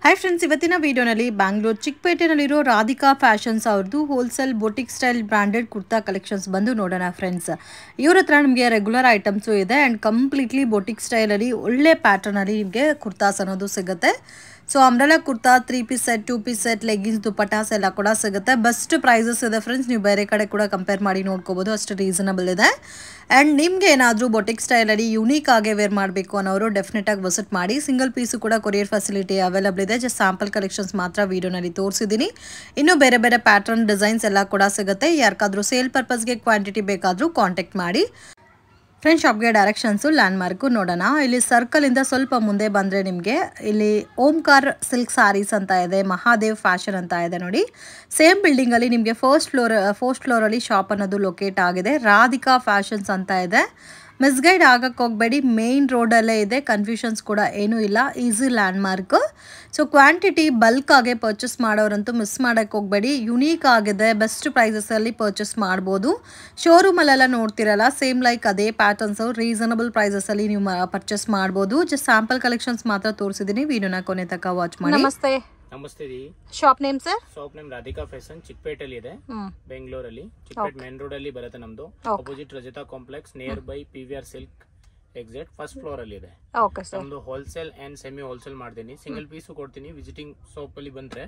Hi friends, ಇವತ್ತಿನ ವಿಡಿಯೋನಲ್ಲಿ ಬ್ಯಾಂಗ್ಳೂರ್ ಚಿಕ್ಕಪೇಟೆನಲ್ಲಿರೋ ರಾಧಿಕಾ ಫ್ಯಾಷನ್ಸ್ ಅವ್ರದ್ದು wholesale boutique style branded kurta collections ಬಂದು ನೋಡೋಣ ಫ್ರೆಂಡ್ಸ್. ಇವ್ರ ಹತ್ರ ನಿಮಗೆ ರೆಗ್ಯುಲರ್ ಐಟಮ್ಸು ಇದೆ ಆ್ಯಂಡ್ ಕಂಪ್ಲೀಟ್ಲಿ ಬೊಟಿಕ್ ಸ್ಟೈಲಲ್ಲಿ ಒಳ್ಳೆ ಪ್ಯಾಟರ್ನಲ್ಲಿ ನಿಮಗೆ ಕುರ್ತಾಸ್ ಅನ್ನೋದು ಸಿಗುತ್ತೆ. So umbrella kurta 3 piece set, 2 piece set, leggings, dupattas ಎಲ್ಲ ಕೂಡ ಸಿಗುತ್ತೆ. ಬೆಸ್ಟ್ ಪ್ರೈಸಸ್ ಇದೆ ಫ್ರೆಂಡ್ಸ್. ನೀವು ಬೇರೆ ಕಡೆ ಕೂಡ ಕಂಪೇರ್ ಮಾಡಿ ನೋಡ್ಕೋಬೋದು, ಅಷ್ಟು ರೀಸನಬಲ್ ಇದೆ. ಆ್ಯಂಡ್ ನಿಮಗೆ ಏನಾದರೂ ಬೊಟಿಕ್ ಸ್ಟೈಲಲ್ಲಿ ಯೂನಿಕ್ ಆಗಿ ವೇರ್ ಮಾಡಬೇಕು ಅನ್ನೋರು ಡೆಫಿನೆಟಾಗಿ ವಿಸಿಟ್ ಮಾಡಿ. ಸಿಂಗಲ್ ಪೀಸು ಕೂಡ ಕೊರಿಯರ್ ಫೆಸಿಲಿಟಿ ಅವೈಲಬಲ್ ಇದೆ. ಜಸ್ಟ್ ಸ್ಯಾಂಪಲ್ ಕಲೆಕ್ಷನ್ಸ್ ಮಾತ್ರ ವೀಡಿಯೋನಲ್ಲಿ ತೋರಿಸಿದ್ದೀನಿ. ಇನ್ನೂ ಬೇರೆ ಬೇರೆ ಪ್ಯಾಟರ್ನ್ ಡಿಸೈನ್ಸ್ ಎಲ್ಲ ಕೂಡ ಸಿಗುತ್ತೆ. ಯಾರಿಗಾದ್ರೂ ಸೇಲ್ ಪರ್ಪಸ್ಗೆ ಕ್ವಾಂಟಿಟಿ ಬೇಕಾದರೂ ಕಾಂಟ್ಯಾಕ್ಟ್ ಮಾಡಿ. ಫ್ರೆಂಡ್ಸ್, ಶಾಪ್ಗೆ ಡೈರೆಕ್ಷನ್ಸು ಲ್ಯಾಂಡ್ ಮಾರ್ಕು ನೋಡೋಣ. ಇಲ್ಲಿ ಸರ್ಕಲಿಂದ ಸ್ವಲ್ಪ ಮುಂದೆ ಬಂದರೆ ನಿಮಗೆ ಇಲ್ಲಿ ಓಂಕಾರ್ ಸಿಲ್ಕ್ ಸ್ಯಾರೀಸ್ ಅಂತ ಇದೆ, ಮಹಾದೇವ್ ಫ್ಯಾಷನ್ ಅಂತ ಇದೆ ನೋಡಿ. ಸೇಮ್ ಬಿಲ್ಡಿಂಗಲ್ಲಿ ನಿಮಗೆ ಫಸ್ಟ್ ಫ್ಲೋರಲ್ಲಿ ಶಾಪ್ ಅನ್ನೋದು ಲೊಕೇಟ್ ಆಗಿದೆ. ರಾಧಿಕಾ ಫ್ಯಾಷನ್ಸ್ ಅಂತ ಇದೆ. ಮಿಸ್ಗೈಡ್ ಆಗಕ್ಕೆ ಹೋಗಬೇಡಿ, ಮೇನ್ ರೋಡಲ್ಲೇ ಇದೆ. ಕನ್ಫ್ಯೂಷನ್ಸ್ ಕೂಡ ಏನೂ ಇಲ್ಲ, easy land mark. So quantity bulk ಆಗಿ ಪರ್ಚೇಸ್ ಮಾಡೋರಂತೂ ಮಿಸ್ ಮಾಡೋಕ್ಕೆ ಹೋಗಬೇಡಿ. ಯುನೀಕ್ ಆಗಿದೆ, ಬೆಸ್ಟ್ ಪ್ರೈಸಸಲ್ಲಿ ಪರ್ಚೇಸ್ ಮಾಡ್ಬೋದು. ಶೋರೂಮಲ್ಲೆಲ್ಲ ನೋಡ್ತಿರಲ್ಲ, ಸೇಮ್ ಲೈಕ್ ಅದೇ ಪ್ಯಾಟರ್ನ್ಸು ರೀಸನಬಲ್ ಪ್ರೈಸಸಲ್ಲಿ ನೀವು ಪರ್ಚೇಸ್ ಮಾಡ್ಬೋದು. ಜಸ್ಟ್ ಸ್ಯಾಂಪಲ್ ಕಲೆಕ್ಷನ್ಸ್ ಮಾತ್ರ ತೋರಿಸಿದ್ದೀನಿ. ವಿಡಿಯೋನ ಕೊನೆ ತನಕ ವಾಚ್ ಮಾಡಿ. ನಮಸ್ತೆ ರೀ. Shop name sir? Shop name Radhika fashion, ಚಿಕ್ಕಪೇಟೆಯಲ್ಲಿ ಇದೆ, ಬೆಂಗಳೂರಲ್ಲಿ. ಚಿಕ್ಕಪೇಟೆ ಮೇನ್ ರೋಡ್ ಅಲ್ಲಿ ಬರುತ್ತೆ ನಮ್ದು. Opposite Rajata complex, nearby PVR silk exact first floor ಅಲ್ಲಿ ಇದೆ. ನಮ್ದು ಹೋಲ್ಸೇಲ್ ಅಂಡ್ ಸೆಮಿ ಹೋಲ್ಸೇಲ್ ಮಾಡ್ತೀನಿ. ಸಿಂಗಲ್ ಪೀಸ್ ಕೊಡ್ತೀನಿ. ವಿಸಿಟಿಂಗ್ ಶಾಪ್ ಅಲ್ಲಿ ಬಂದ್ರೆ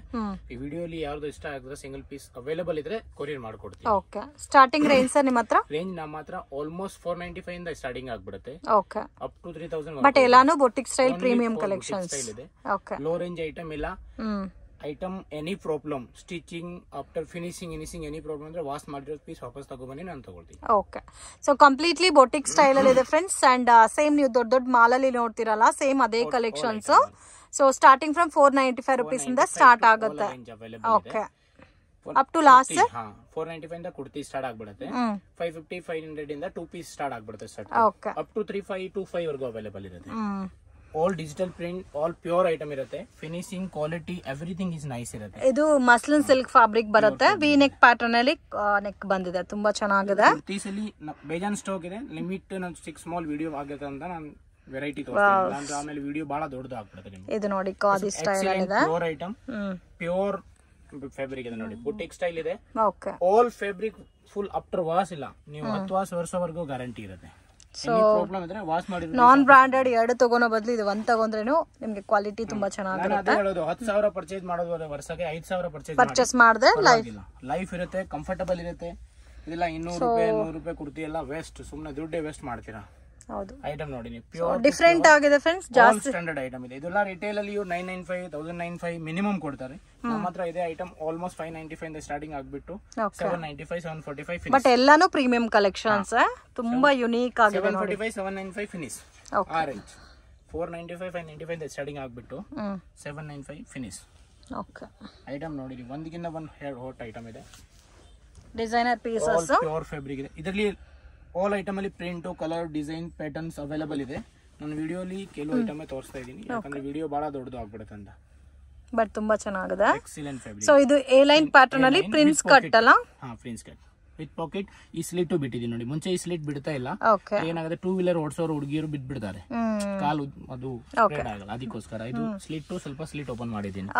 ಈ ವಿಡಿಯೋಲಿ ಯಾವ್ದು ಇಷ್ಟ ಆಗಿದ್ರೆ ಸಿಂಗಲ್ ಪೀಸ್ ಅವೈಲೇಬಲ್ ಇದ್ರೆ ಕೊರಿಯರ್ ಮಾಡ್ಕೊಡ್ತೀನಿ. ಓಕೆ. ಸ್ಟಾರ್ಟಿಂಗ್ ರೇಂಜ್ ಸರ್ ನಿಮ್ಮ ಹತ್ರ? ರೇಂಜ್ ನಮ್ಮ ಹತ್ರ ಆಲ್ಮೋಸ್ಟ್ 495 ಇಂದ ಸ್ಟಾರ್ಟಿಂಗ್ ಆಗ್ಬಿಡುತ್ತೆ. ಓಕೆ. Up to 3000. ಬಟ್ ಎಲ್ಲಾನು ಬೊಟಿಕ್ ಸ್ಟೈಲ್ ಪ್ರೀಮಿಯಂ ಕಲೆಕ್ಷನ್ಸ್ ಇದೆ. ಓಕೆ. ಲೋ ರೇಂಜ್ ಐಟಮ್ ಇಲ್ಲ. Item any problem, stitching after finishing any problem ಅಂದ್ರೆ ವಾಶ್ ಮಾಡಿರೋ ಪೀಸ್ ವಾಪಸ್ ತಗೊಬನ್ನಿ, ನಾನು ತಗೊಳ್ತೀನಿ. Okay. So completely boutique style ಅಲ್ಲಿ ಇದೆ ಫ್ರೆಂಡ್ಸ್. ಅಂಡ್ ಸೇಮ್ ನೀವು ದೊಡ್ಡ ದೊಡ್ಡ ಮಾಲ್ ಅಲ್ಲಿ ನೋಡ್ತಿರಲ್ಲ, ಸೇಮ್ ಅದೇ collections. So starting from 495 rupees ಇಂದ ಸ್ಟಾರ್ಟ್ ಆಗುತ್ತೆ. ಓಕೆ. ಅಪ್ ಟು ಲಾಸ್ಟ್ 495 ಇಂದ ಕುರ್ತಿ ಸ್ಟಾರ್ಟ್ ಆಗ್ಬಿಡುತ್ತೆ. 550 500 ಇಂದ 2 ಪೀಸ್ ಸ್ಟಾರ್ಟ್ ಆಗ್ಬಿಡುತ್ತೆ. ಓಕೆ. ಅಪ್ ಟು 3525 ವರೆಗೂ ಅವೈಲೇಬಲ್ ಇರುತ್ತೆ. All digital print, all pure item ಇರುತ್ತೆ. Finishing, quality, everything is nice ಇರುತ್ತೆ. ಇದು ಮಸ್ಲಿನ್ ಸಿಲ್ಕ್ ಫ್ಯಾಬ್ರಿಕ್ ಬರುತ್ತೆ. ವಿ ನೆಕ್ ಪ್ಯಾಟರ್ನ್ ಅಲ್ಲಿ ನೆಕ್ ಬಂದಿದೆ, ತುಂಬಾ ಚೆನ್ನಾಗಿದೆ. ಕುರ್ತೀಸಲ್ಲಿ ಬೇಜಾನ್ ಸ್ಟಾಕ್ ಇದೆ. ಲಿಮಿಟ್ 6 ಸ್ಮಾಲ್ ವಿಡಿಯೋ ಆಗುತ್ತೆ ಅಂತ ನಾನು ವೆರೈಟಿ ತೋರಿಸ್ತೀನಿ. ಅಂದ್ರೆ ಆಮೇಲೆ ವಿಡಿಯೋ ಬಹಳ ದೊಡ್ಡದು ಆಗ್ಬಿಡುತ್ತೆ ನಿಮಗೆ. ಇದು ನೋಡಿ, ಖಾದಿ ಸ್ಟೈಲ್ ಇದೆ. ಪ್ಯೂರ್ ಐಟಮ್, ಪ್ಯೂರ್ ಫ್ಯಾಬ್ರಿಕ್ ಇದೆ ನೋಡಿ. ಬುಟಿಕ್ ಸ್ಟೈಲ್ ಇದೆ. Okay. All fabric full after wash ಇಲ್ಲ, ನೀವು 10 ವರ್ಷವರೆಗೂ ಗ್ಯಾರಂಟಿ ಇರುತ್ತೆ. ನಾನ್ ಬ್ರಾಂಡೆಡ್ ಎರಡು ತಗೋನೋ ಬದಲು ಇದು ಒಂದ್ ತಗೊಂಡ್ರೇನು ನಿಮ್ಗೆ ಕ್ವಾಲಿಟಿ ತುಂಬಾ ಚೆನ್ನಾಗಿರುತ್ತೆ. 10,000 ಪರ್ಚೇಸ್ ಮಾಡೋದು ವರ್ಷಕ್ಕೆ 5,000 ಪರ್ಚೇಸ್ ಮಾಡಿದ್ರೆ ಲೈಫ್ ಇರುತ್ತೆ, ಕಂಫರ್ಟಬಲ್ ಇರುತ್ತೆ. ಇದೆಲ್ಲ 200 ರೂಪಾಯಿ 100 ರೂಪಾಯಿ ಕುರ್ತಿ ಎಲ್ಲ ವೇಸ್ಟ್, ಸುಮ್ಮನೆ ದುಡ್ಡೇ ವೇಸ್ಟ್ ಮಾಡ್ತೀರಾ. ಹೌದು. ಐಟಮ್ ನೋಡಿ ನೀವು, ಪ್ಯೂರ್ ಡಿಫರೆಂಟ್ ಆಗಿದೆ ಫ್ರೆಂಡ್ಸ್. ಜಾಸ್ತಿ ಸ್ಟ್ಯಾಂಡರ್ಡ್ ಐಟಮ್ ಇದೆ. ಇದೆಲ್ಲ ರಿಟೇಲ್ ಅಲ್ಲಿ 995 1095 ಮಿನಿಮಮ್ ಕೊಡ್ತಾರೆ. ನಮ್ಮ ಹತ್ರ ಇದೆ ಐಟಮ್ ಆಲ್ಮೋಸ್ಟ್ 595 ಇಂದ ಸ್ಟಾರ್ಟಿಂಗ್ ಆಗ್ಬಿಟ್ಟು 795 745 ಬಟ್ ಎಲ್ಲಾನು ಪ್ರೀಮಿಯಂ ಕಲೆಕ್ಷನ್ಸ್, ತುಂಬಾ ಯುನೀಕ್ ಆಗಿದೆ. 745 795 ಫಿನಿಶ್. ಆ ರೇಂಜ್ 495 595 ಇಂದ ಸ್ಟಾರ್ಟಿಂಗ್ ಆಗ್ಬಿಟ್ಟು 795 ಫಿನಿಶ್. ಓಕೆ. ಐಟಮ್ ನೋಡಿ, ಒಂದಕ್ಕಿಂತ ಒಂದು ಹಾಟ್ ಐಟಮ್ ಇದೆ. ಡಿಸೈನರ್ ಪೀಸಸ್, ಪ್ಯೂರ್ ಫ್ಯಾಬ್ರಿಕ್ ಇದೆ. ಇದರಲ್ಲಿ ಆಲ್ ಐಟಮ್ ಅಲ್ಲಿ print, colour, design, patterns available ಇದೆ. ನಾನು ವಿಡಿಯೋಲಿ ಕೆಲವು ಐಟಮ್ ತೋರಿಸ್ತಾ ಇದ್ದೀನಿ, ಯಾಕಂದ್ರೆ ವಿಡಿಯೋ ಬಹಳ ದೊಡ್ಡದು ಆಗ್ಬಿಡುತ್ತೆ ಅಂತ. ಬಟ್ ತುಂಬಾ ಚೆನ್ನಾಗಿದೆ. Excellent fabric. ಸೊ ಇದು ಎ ಲೈನ್ ಪ್ಯಾಟರ್ನ್ ಅಲ್ಲಿ ಪ್ರಿನ್ಸ್ ಕಟ್ ಅಲ್ಲ? ಹಾ, ಪ್ರಿನ್ಸ್ ಕಟ್ ವಿತ್ ಪಾಕೆಟ್. ಈ ಸ್ಲಿಟ್ ಬಿಟ್ಟಿದ್ದೀನಿ ನೋಡಿ. ಮುಂಚೆ ಈ ಸ್ಲಿಟ್ ಬಿಡ್ತಾ ಇಲ್ಲ. ಏನಾಗುತ್ತೆ, 2 ವೀಲರ್ ಓಡಿಸೋರು ಹುಡುಗಿಯರು ಬಿಟ್ಬಿಡ್ತಾರೆ, ಕಾಲು ಅದು ಸ್ಪ್ರೆಡ್ ಆಗಲ್ಲ. ಅದಕ್ಕೋಸ್ಕರ ಇದು ಸ್ಲಿಟ್ ಸ್ವಲ್ಪ ಸ್ಲಿಟ್ ಓಪನ್ ಮಾಡಿದ್ದೀನಿ.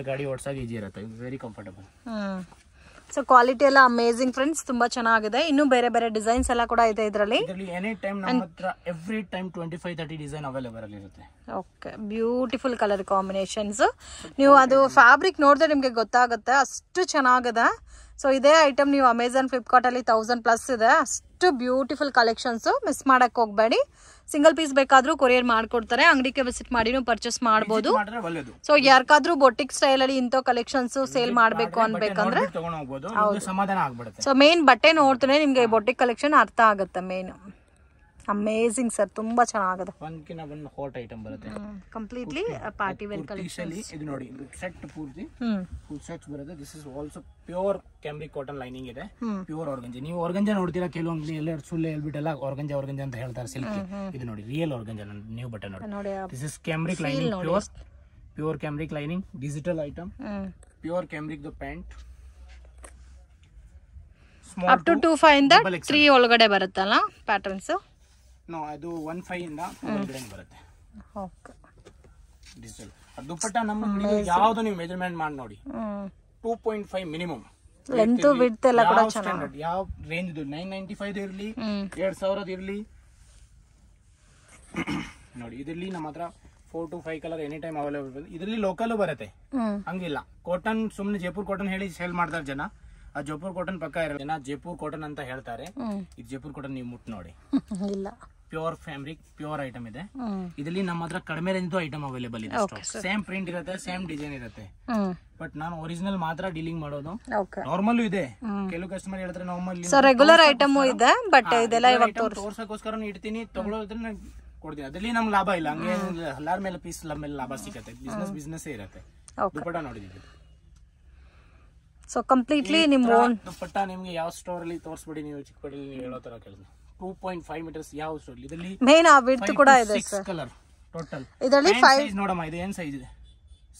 ಗಾಡಿ ಓಡಿಸಾಗ ಈಜಿ ಇರುತ್ತೆ, ವೆರಿ ಕಂಫರ್ಟಬಲ್. ಸೊ ಕ್ವಾಲಿಟಿ ಎಲ್ಲ ಅಮೇಜಿಂಗ್ ಫ್ರೆಂಡ್ಸ್, ತುಂಬಾ ಚೆನ್ನಾಗಿದೆ. ಇನ್ನು ಬೇರೆ ಬೇರೆ ಡಿಸೈನ್ಸ್ ಎಲ್ಲ ಕೂಡ ಇದೆ ಇದರಲ್ಲಿ. ಎನಿ ಟೈಮ್ ನಮ್ಮ ಹತ್ರ ಎವ್ರಿ ಟೈಮ್ 25-30 ಡಿಸೈನ್ ಅವೈಲೇಬಲ್ ಇರುತ್ತೆ. ಓಕೆ. Beautiful colour combinations. ನೀವು ಅದು ಫ್ಯಾಬ್ರಿಕ್ ನೋಡಿದ್ರೆ ನಿಮ್ಗೆ ಗೊತ್ತಾಗುತ್ತೆ, ಅಷ್ಟು ಚೆನ್ನಾಗಿದೆ. ಸೊ ಇದೇ ಐಟಮ್ ನೀವು ಅಮೆಝಾನ್, ಫ್ಲಿಪ್ಕಾರ್ಟ್ ಅಲ್ಲಿ 1000+ ಇದೆ. ಅಷ್ಟು ಬ್ಯೂಟಿಫುಲ್ ಕಲೆಕ್ಷನ್ಸ್, ಮಿಸ್ ಮಾಡಕ್ ಹೋಗ್ಬೇಡಿ. ಸಿಂಗಲ್ ಪೀಸ್ ಬೇಕಾದ್ರೂ ಕೊರಿಯರ್ ಮಾಡ್ಕೊಡ್ತಾರೆ. ಅಂಗಡಿಗೆ ವಿಸಿಟ್ ಮಾಡಿ ಪರ್ಚೇಸ್ ಮಾಡಬಹುದು. ಸೊ ಯಾರಿಗಾದ್ರೂ ಬೊಟಿಕ್ ಸ್ಟೈಲ್ ಅಲ್ಲಿ ಇಂಥ ಕಲೆಕ್ಷನ್ಸ್ ಸೇಲ್ ಮಾಡ್ಬೇಕು ಅನ್ಬೇಕಂದ್ರೆ ಸೊ ಮೇನ್ ಬಟ್ಟೆ ನೋಡ್ತಾನೆ ನಿಮ್ಗೆ ಬೊಟಿಕ್ ಕಲೆಕ್ಷನ್ ಅರ್ಥ ಆಗುತ್ತೆ. ಮೇನ್ ಅಮೇಜಿಂಗ್ ಸರ್, ತುಂಬಾ ಚೆನ್ನಾಗಿದೆ. ಒಂದು ಹಾಟ್ ಐಟಮ್ ಬರುತ್ತೆ, ಕಂಪ್ಲೀಟ್ಲಿ ಪಾರ್ಟಿ ವೇರ್ ಕಲೆಕ್ಷನ್. ಇದು ನೋಡಿ, ಸೆಟ್ ಪೂರ್ತಿ ಫುಲ್ ಸೆಟ್ಸ್ ಬರುತ್ತೆ. This is also pure cambric cotton lining ಇದೆ, ಪ್ಯೂರ್ ಆರ್ಗಂಜಾ. ನೀವು ಆರ್ಗಂಜಾ ನೋಡ್ತೀರಾ, ಕೆಲವೊಂದು ಎಲ್ಲ ಸುಳ್ಳು ಹೇಳ್ಬಿಟ್ಟೆಲ್ಲ ಆರ್ಗಂಜಾ ಅಂತ ಹೇಳ್ತಾರೆ, ಸಿಲ್ಕ್. ಇದು ನೋಡಿ, ರಿಯಲ್ ಆರ್ಗಂಜಾ ನ್ಯೂ ಬಟ್ಟೆ ನೋಡಿ. This is cambric lining, pure cambric lining, digital item, pure cambric the pant. Up to 25 ಇಂದ 3 ಒಳಗಡೆ ಬರುತ್ತಲ್ಲ ಪ್ಯಾಟರ್ನ್ಸ್. ಅದು 15 ಇಂದ ಒಳಗಡೆ ಬರುತ್ತೆ. ಓಕೆ. ಡಿಜಿಟಲ್. ದುಪ್ಪಟ್ಟ ನಮ್ಮ ಯಾವ್ದು ನೀವು ಮೆಜರ್ಮೆಂಟ್ ಮಾಡಿ ನೋಡಿ 2.5 ಮಿನಿಮಮ್ ಲೆಂತ್ ವಿಡ್ತ್ ಎಲ್ಲ ಕೂಡ ಚೆನ್ನಾಗಿ. ಯಾವ ರೇಂಜ್ 995 ಇರ್ಲಿ 2000 ಇರ್ಲಿ ನೋಡಿ. ಇದರಲ್ಲಿ ನಮ್ಮ ಹತ್ರ 4 to 5 colour any time available. ಇದರಲ್ಲಿ ಲೋಕಲ್ ಬರುತ್ತೆ, ಹಂಗಿಲ್ಲ. ಕಾಟನ್ ಸುಮ್ನೆ ಜೈಪುರ್ ಕಾಟನ್ ಹೇಳಿ ಸೇಲ್ ಮಾಡ್ತಾರೆ ಜನ. ಆ ಜೈಪುರ್ ಕಾಟನ್ ಪಕ್ಕ ಇರೋ ಜನ ಜೈಪುರ್ ಕಾಟನ್ ಅಂತ ಹೇಳ್ತಾರೆ. ಇದು ಜೈಪುರ್ ಕಾಟನ್ ನೀವು ಮುಟ್ ನೋಡಿ, ಇಲ್ಲ ಪ್ಯೂರ್ ಫ್ಯಾಬ್ರಿಕ್, ಪ್ಯೂರ್ ಐಟಮ್ ಇದೆ. ಇದರಲ್ಲಿ ನಮ್ಮ ಹತ್ರ ಕಡಿಮೆ ರೇಂಜ್ ಐಟಮ್ ಅವೈಲೇಬಲ್ ಇದೆ. ಸೇಮ್ ಪ್ರಿಂಟ್ ಇರುತ್ತೆ, ಸೇಮ್ ಡಿಸೈನ್ ಇರುತ್ತೆ. ಬಟ್ ನಾನು ಒರಿಜಿನಲ್ ಮಾತ್ರ ಡೀಲಿಂಗ್ ಮಾಡೋದು. ನಾರ್ಮಲ್ ಇದೆ, ಕೆಲವು ಕಸ್ಟಮರ್ ಹೇಳ್ತಾರೆ ನಾರ್ಮಲ್. ರೆಗ್ಯುಲರ್ ಐಟಮ್ ಇದೆ, ಬಟ್ ಇದೆಲ್ಲ ಇವಾಗ ತೋರ್ಸಕ್ಕೋಸ್ಕರ ಇಡ್ತೀನಿ, ತಗೊಳ್ಳೋದ್ರೆ ಕೊಡ್ತೀನಿ. ಅದ್ರಲ್ಲಿ ನಮ್ಗೆ ಲಾಭ ಇಲ್ಲ. ಹಂಗೆ ಎಲ್ಲಾರ ಮೇಲೆ ಪೀಸ್ ಮೇಲೆ ಲಾಭ ಸಿಗುತ್ತೆ. ಬಿಸ್ನೆಸ್ ಇರುತ್ತೆ. ದುಪ್ಪಟ್ಟ ನೋಡಿದೀವಿ. ಸೊ ಕಂಪ್ಲೀಟ್ಲಿ ನಿಮ್ಮ ಓನ್ ದುಪ್ಪಟ್ಟ ನಿಮ್ಗೆ ಯಾವ ಸ್ಟೋರ್ ಅಲ್ಲಿ ತೋರಿಸ್ಬಿಡಿ, ನೀವು ಚಿಕ್ಕಪೇಟೆಯಲ್ಲಿ ನೀವು ಹೇಳೋ ತರ ಕೆಲಸ. 2.5 ಮೀಟರ್ಸ್ ಯಾವ ಸ್ಟೋರ್ ಇದರಲ್ಲಿ ಮೇನ್ ಆ ವಿಡ್ತ್ ಕೂಡ ಇದೆ ಸರ್. ಕಲರ್ ಟೋಟಲ್ ಇದರಲ್ಲಿ 5 ಸೈಜ್ ನೋಡಮ್ಮ. ಇದು ಏನ್ ಸೈಜ್ ಇದೆ?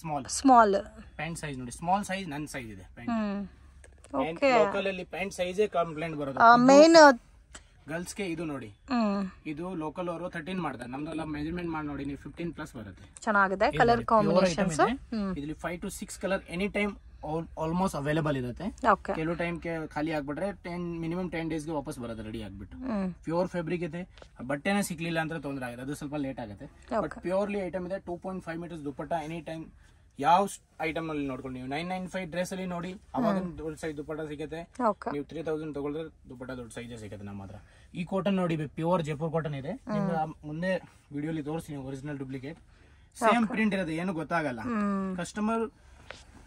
ಸ್ಮಾಲ್ ಪ್ಯಾಂಟ್ ಸೈಜ್ ನೋಡಿ. ಸ್ಮಾಲ್ ಸೈಜ್ ನನ್ನ ಸೈಜ್ ಇದೆ ಪ್ಯಾಂಟ್. ಓಕೆ, ಲೋಕಲ್ ಅಲ್ಲಿ ಪ್ಯಾಂಟ್ ಸೈಜೇ ಕಂಪ್ಲೇಂಟ್ ಬರೋದು. ಮೇನ್ ಗರ್ಲ್ಸ್ ಗೆ ಇದು ನೋಡಿ, ಇದು ಲೋಕಲ್ ಅವರು 13 ಮಾಡ್ತಾರೆ. ನಮ್ದೆಲ್ಲ ಮೆಜರ್ಮೆಂಟ್ ಮಾಡಿ ನೋಡಿ ನೀವು 15+ ಬರುತ್ತೆ. ಚೆನ್ನಾಗಿದೆ ಕಲರ್ ಕಾಂಬಿನೇಷನ್ಸ್. ಇದರಲ್ಲಿ 5 to 6 colour any time almost available ಇರುತ್ತೆ. ಕೆಲವು ಟೈಮ್ ಖಾಲಿ ಆಗ್ಬಿಟ್ರೆ ಮಿನಿಮಮ್ 10 ಡೇಸ್ಗೆ ವಾಪಸ್ ಬರುತ್ತೆ ರೆಡಿ ಆಗ್ಬಿಟ್ಟು. ಪ್ಯೂರ್ ಫ್ಯಾಬ್ರಿಕ್ ಇದೆ. ಬಟ್ಟೆನೇ ಸಿಕ್ಲಿಲ್ಲ ಅಂದ್ರೆ ತೊಂದರೆ ಆಗುತ್ತೆ, ಅದು ಸ್ವಲ್ಪ ಲೇಟ್ ಆಗುತ್ತೆ. ಬಟ್ ಪ್ಯೂರ್ಲಿ ಐಟಮ್ ಇದೆ. 2.5 ಮೀಟರ್ಸ್ ದುಪ್ಪಟ್ಟ ಎನಿ ಟೈಮ್. ಯಾವ ಐಟಮ್ ಅಲ್ಲಿ ನೋಡ್ಕೊಂಡು ನೀವು 995 ಡ್ರೆಸ್ ಅಲ್ಲಿ ನೋಡಿ, ಅವಾಗ ದೊಡ್ಡ ಸೈಜ್ ದುಪ್ಪಟ್ಟ ಸಿಗುತ್ತೆ. ನೀವು 3000 ತಗೊಳ್ದ್ರೆ ದುಪ್ಪಟ್ಟ ದೊಡ್ಡ ಸೈಜ್ ಸಿಗುತ್ತೆ ನಮ್ಮ ಹತ್ರ. ಈ ಕಾಟನ್ ನೋಡಿ, ಪ್ಯೂರ್ ಜೈಪುರ್ ಕಾಟನ್ ಇದೆ. ಮುಂದೆ ವಿಡಿಯೋಲಿ ತೋರಿಸಿ ನೀವು ಒರಿಜಿನಲ್ ಡೂಪ್ಲಿಕೇಟ್. ಸೇಮ್ ಪ್ರಿಂಟ್ ಇರುತ್ತೆ, ಏನು ಗೊತ್ತಾಗಲ್ಲ. ಕಸ್ಟಮರ್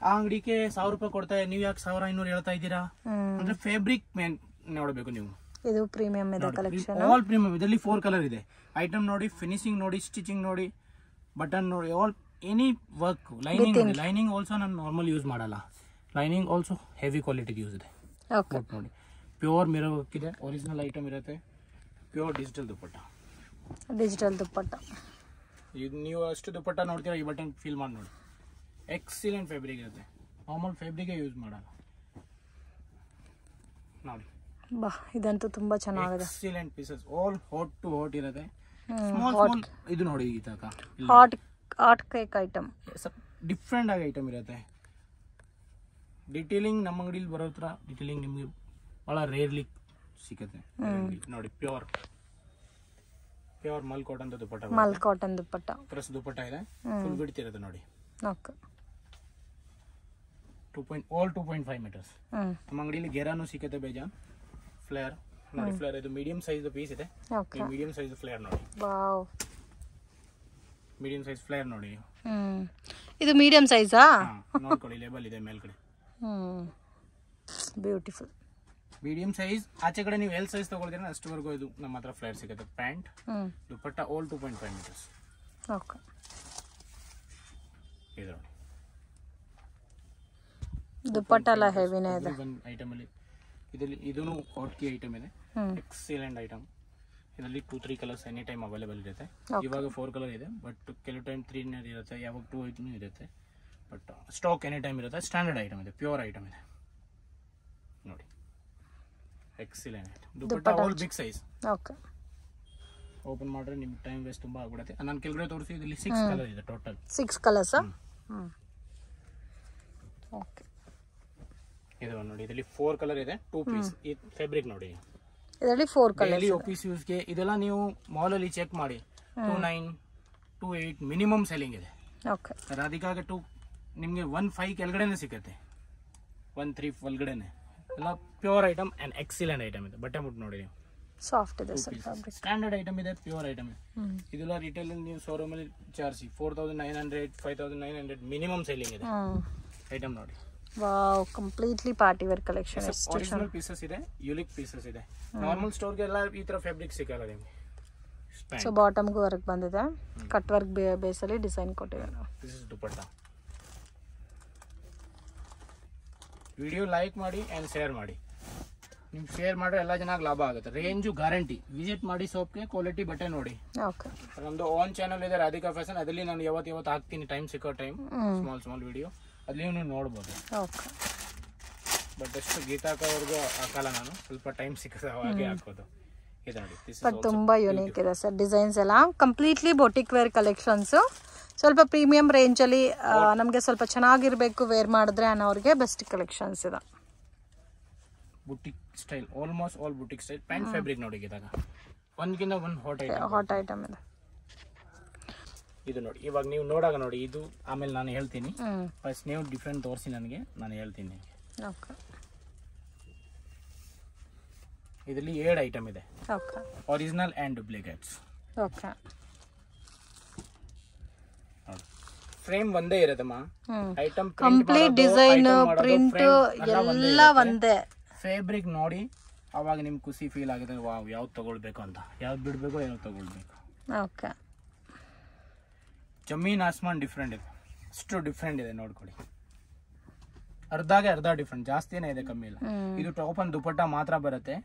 ಆ ಅಂಗಡಿಗೆ 1000 ರೂಪಾಯಿ ಕೊಡ್ತಾರೆ, ನೀವು ಯಾಕೆ 1500 ಹೇಳ್ತಾ ಇದ್ದೀರಾ ಅಂದ್ರೆ ಫ್ಯಾಬ್ರಿಕ್ ನೋಡಬೇಕು ನೀವು. ಇದು ಪ್ರೀಮಿಯಂ ಇದೆ ಕಲೆಕ್ಷನ್, ಆಲ್ ಪ್ರೀಮಿಯಂ. ಇದರಲ್ಲಿ 4 ಕಲರ್ ಇದೆ. ಐಟಮ್ ನೋಡಿ, ಫಿನಿಶಿಂಗ್ ನೋಡಿ, ಸ್ಟಿಚಿಂಗ್ ನೋಡಿ, ಬಟನ್ ನೋಡಿ, ಆಲ್ ಎನಿ ವರ್ಕ್. ಲೈನಿಂಗ್ ನೋಡಿ, ಲೈನಿಂಗ್ ಆಲ್ಸೋ ನಾನು ನಾರ್ಮಲ್ ಯೂಸ್ ಮಾಡಲ್ಲ. Lining also heavy quality use ಇದೆ. ನೋಡಿ, ಪ್ಯೂರ್ ಮಿರರ್ ವರ್ಕ್ ಇದೆ, ಒರಿಜಿನಲ್ ಐಟಮ್ ಇರುತ್ತೆ. ಪ್ಯೂರ್ ಡಿಜಿಟಲ್ ದುಪ್ಪಟ್ಟ. ಇದು ನೀವು ಅಷ್ಟು ದುಪ್ಪಟ್ಟ ನೋಡ್ತೀರಾ, ಈ ಬಟನ್ ಫೀಲ್ ಮಾಡಿ ನೋಡಿ. ಎಕ್ಸಿಲೆಂಟ್ ಫ್ಯಾಬ್ರಿಕ್ ಇರುತ್ತೆ. ನಾರ್ಮಲ್ ಫ್ಯಾಬ್ರಿಕ್ ಯೂಸ್ ಮಾಡಲ್ಲ ನೋಡಿ. ಇದಂತೂ ತುಂಬಾ ಚೆನ್ನಾಗಿದೆ. Excellent pieces, all hot to hot ಇರುತ್ತೆ. ಸ್ಮಾಲ್ ಇದು ನೋಡಿ, ಈ ತನಕ ಹಾಟ್ ಕೇಕ್ ಐಟಮ್ ಡಿಫ್ರೆಂಟ್ ಆಗಿ ಐಟಮ್ ಇರುತ್ತೆ. ಡಿಟೇಲಿಂಗ್ ನಮ್ಮ ಅಂಗಡಿಲಿ ಬರೋ ಹತ್ರ ಡಿಟೇಲಿಂಗ್ ನಿಮಗೆ ಬಹಳ ರೇರ್ಲಿ ಸಿಗುತ್ತೆ ನೋಡಿ. ಪ್ಯೂರ್ ಮಲ್ ಕಾಟನ್ ದುಪ್ಪಟ್ಟ ಪ್ಲಸ್ ದುಪ್ಪಟ್ಟ ಇದೆ. ಫುಲ್ ವಿಡ್ತ್ ಇರುತ್ತೆ ನೋಡಿ. 2.5 ಮೀಟರ್ಸ್. ನಮ್ಮ ಅಂಗಡಿಲಿ ಗೆರಾನು ಸಿಗುತ್ತೆ ಬೇಜಾನ್. ಫ್ಲೇರ್ ನೋಡಿ, ಫ್ಲೇರ್ ಇದು ಮೀಡಿಯಂ ಸೈಜ್ ಪೀಸ್ ಇದೆ. ಮೀಡಿಯಂ ಸೈಜ್ ಫ್ಲೇರ್ ನೋಡಿ. ಮೀಡಿಯಂ ಸೈಜ್ ಫ್ಲೇರ್ ನೋಡಿ. ಇದು ಮೀಡಿಯಂ ಸೈಜಾ? ನೋಡ್ಕೊಳ್ಳಿ, ಲೇಬಲ್ ಇದೆ ಮೇಲ್ಗಡೆ. Beautiful medium size. ಆಚೆ ಕಡೆ ನೀವು ಎಲ್ ಸೈಜ್ ತಗೊಳ್ತೀರಾ ಅಷ್ಟವರೆಗೂ ಇದು ನಮ್ಮ ಹತ್ರ ಫ್ಲೇರ್ ಸಿಗುತ್ತೆ. ಪ್ಯಾಂಟ್ ದುಪ್ಪಟ್ಟ ಆಲ್ 2.5 ಮೀಟರ್ಸ್. ಓಕೆ, ಇದು ನೋಡಿ ದುಪ್ಪಟ್ಟ ಎಲ್ಲ ಹೆವಿನೇ ಇದೆ. ಐಟಮ್ ಅಲ್ಲಿ ಇದರಲ್ಲಿ ಇದೂನು ಹಾಟ್ ಕೀ ಐಟಮ್ ಇದೆ. Excellent item. ಇದರಲ್ಲಿ 2-3 ಕಲರ್ಸ್ ಎನಿ ಟೈಮ್ ಅವೈಲೇಬಲ್ ಇರುತ್ತೆ. ಇವಾಗ 4 ಕಲರ್ ಇದೆ, ಬಟ್ ಕೆಲವು ಟೈಮ್ 3 ಇರುತ್ತೆ, ಯಾವಾಗ 2 ಐಟಮ್ ಇರುತ್ತೆ. ಬಟ್ ಸ್ಟಾಕ್ ಎನಿ ಟೈಮ್ ಇರುತ್ತೆ. ಸ್ಟ್ಯಾಂಡರ್ಡ್ ಐಟಮ್ ಇದೆ, ಪ್ಯೂರ್ ಐಟಮ್ ಇದೆ ನೋಡಿ. Excellent item. Dupatta all big size. Okay, open ಮಾಡಿದ್ರೆ ನಿಮ್ಗೆ ಟೈಮ್ ವೇಸ್ಟ್ ತುಂಬಾ ಆಗ್ಬಿಡುತ್ತೆ. ನಾನು ಕೆಳಗಡೆ ತೋರಿಸಿ, ಇದರಲ್ಲಿ 6 ಕಲರ್ ಇದೆ ಟೋಟಲ್. 6 ಕಲರ್ಸ್. ಓಕೆ, ಇದು ನೋಡಿ, ಇದರಲ್ಲಿ 4 ಕಲರ್ ಇದೆ. 2 ಪೀಸ್. ಈ ಫ್ಯಾಬ್ರಿಕ್ ನೋಡಿ, ಇದರಲ್ಲಿ 4 ಕಲರ್. ಡೈಲಿ ಆಫೀಸ್ ಯೂಸ್ಗೆ ಇದೆಲ್ಲ ನೀವು ಮಾಲ್ ಅಲ್ಲಿ ಚೆಕ್ ಮಾಡಿ. 29, 28 ಮಿನಿಮಮ್ ಸೆಲ್ಲಿಂಗ್ ಇದೆ. ಓಕೆ, ರಾಧಿಕಾಗೆ ನಿಮಗೆ 15 ಕೆಳಗಡೆನೆ ಸಿಗುತ್ತೆ. 13 ಒಳಗಡೆನೆ. ಎಲ್ಲ pure item and excellent item ಇದೆ. ಬಟ್ಟೆ ಮುಟ್ಟು ನೋಡಿ ನೀವು, ಸಾಫ್ಟ್ ಇದೆ ಸರ್ ಫ್ಯಾಬ್ರಿಕ್. ಸ್ಟ್ಯಾಂಡರ್ಡ್ ಐಟಮ್ ಇದೆ, ಪ್ಯೂರ್ ಐಟಮ್ ಇದೆ. ಇದೆಲ್ಲ ರಿಟೇಲ್ ಅಲ್ಲಿ ನೀವು ಶೋರೂಮ್ ಅಲ್ಲಿ ಚಾರ್ಜಿ 4900, 5900 ಮಿನಿಮಮ್ ಸೆಲ್ಲಿಂಗ್ ಇದೆ. ಐಟಮ್ ನೋಡಿ. Wow, completely party wear collection. Original pieces ಇದೆ, ಯೂನಿಕ್ ಪೀಸಸ್ ಇದೆ. ನಾರ್ಮಲ್ ಸ್ಟೋರ್ ಗೆ ಎಲ್ಲ ಈ ತರ ಫ್ಯಾಬ್ರಿಕ್ ಸಿಗಲ್ಲ ನಿಮಗೆ. ಸೊ ಬಾಟಮ್ ಗೂ ವರ್ಕ್ ಬಂದಿದೆ, ಕಟ್ ವರ್ಕ್ ಬೇಸ್ ಅಲ್ಲಿ ಡಿಸೈನ್ ಕೊಟ್ಟಿದ್ದಾರೆ. This is dupatta. Video like ಮಾಡಿ ಅಂಡ್ ಶೇರ್ ಮಾಡಿ. ನೀವು ಶೇರ್ ಮಾಡಿದ್ರೆ ಎಲ್ಲ ಜನಕ್ಕೆ ಲಾಭ ಆಗುತ್ತೆ. Range guarantee. ವಿಸಿಟ್ ಮಾಡಿ ಶಾಪ್ಗೆ, ಕ್ವಾಲಿಟಿ ಬಟ್ಟೆ ನೋಡಿ. ಓಕೆ, ನಮ್ದು ಓನ್ ಚಾನಲ್ ಇದೆ ರಾಧಿಕಾ ಫ್ಯಾಷನ್. ಅದರಲ್ಲಿ ನಾನು ಯಾವತ್ತು ಹಾಕ್ತೀನಿ, ಟೈಮ್ ಸಿಕ್ಕೋ ಟೈಮ್ ಸ್ಮಾಲ್ ವಿಡಿಯೋ ಅಲ್ಲಿ ನೀವು ನೋಡ್ಬೋದು. ಓಕೆ, ಬಟ್ ಎಷ್ಟು ಗೀತಾಕವ್ರಿಗೂ ಹಾಕಲ್ಲ ನಾನು, ಸ್ವಲ್ಪ ಟೈಮ್ ಸಿಕ್ಕದೆ ಅವಾಗೆ ಹಾಕೋದು. ಇದು ನೋಡಿ, this is ಬಟ್ also ತುಂಬ ಯೂನಿಕ್ ಇದೆ ಸರ್ ಡಿಸೈನ್ಸ್ ಎಲ್ಲ. ಕಂಪ್ಲೀಟ್ಲಿ ಬೊಟಿಕ್ ವೇರ್ ಕಲೆಕ್ಷನ್ಸು, ಸ್ವಲ್ಪ ಪ್ರೀಮಿಯಂ ರೇಂಜಲ್ಲಿ ನಮಗೆ ಸ್ವಲ್ಪ ಚೆನ್ನಾಗಿರಬೇಕು ವೇರ್ ಮಾಡಿದ್ರೆ ಅನ್ನೋರಿಗೆ ಬೆಸ್ಟ್ ಕಲೆಕ್ಷನ್ಸ್ ಇದೆ. Boutique style, almost all boutique style. Pant fabric ನೋಡಿ ಇದಾಗ ಒಂದ್ಗಿಂತ ಒಂದು ಹಾಟ್ ಐಟಮ್ ಇದೆ. ಇದು ನೋಡಿ, ಇವಾಗ ನೀವು ನೋಡಾಗ ನೋಡಿ, ಇದು ಆಮೇಲೆ ನಾನು ಹೇಳ್ತೀನಿ. ಫಸ್ಟ್ ನೀವು ಡಿಫ್ರೆಂಟ್ ತೋರಿಸಿ ನನಗೆ, ನಾನು ಹೇಳ್ತೀನಿ ನಿಮಗೆ. ಇದರಲ್ಲಿ 7 ಐಟಮ್ ಇದೆ, ಒರಿಜಿನಲ್ ಅಂಡ್ ಡೂಪ್ಲಿಕೇಟ್ಸ್. ಫ್ರೇಮ್ ಒಂದೇ ಇರತ್ತಮ್ಮ, ಐಟಮ್ ಕಂಪ್ಲೀಟ್ ಡಿಸೈನ್ ಪ್ರಿಂಟ್ ಎಲ್ಲ ಒಂದೇ. ಫ್ಯಾಬ್ರಿಕ್ ನೋಡಿ ಅವಾಗ ನಿಮ್ಗೆ ಖುಷಿ ಫೀಲ್ ಆಗುತ್ತೆ, ವಾವ್ ಯಾವ್ದು ತಗೊಳ್ಬೇಕು ಅಂತ, ಯಾವ್ದು ಬಿಡಬೇಕು ಯಾವ್ದು ತಗೊಳ್ಬೇಕು. ಓಕೆ, ಜಮೀನ್ ಆಸ್ಮಾನ್ ಡಿಫ್ರೆಂಟ್ ಇದೆ, ಅಷ್ಟು ಡಿಫ್ರೆಂಟ್ ಇದೆ ನೋಡ್ಕೊಳ್ಳಿ. ಅರ್ಧಾಗೆ ಅರ್ಧ ಡಿಫ್ರೆಂಟ್, ಜಾಸ್ತಿನೇ ಇದೆ, ಕಮ್ಮಿ ಇಲ್ಲ. ಇದು ಟಾಪ್ ಅಂಡ್ ದುಪಟ್ಟ ಮಾತ್ರ ಬರುತ್ತೆ.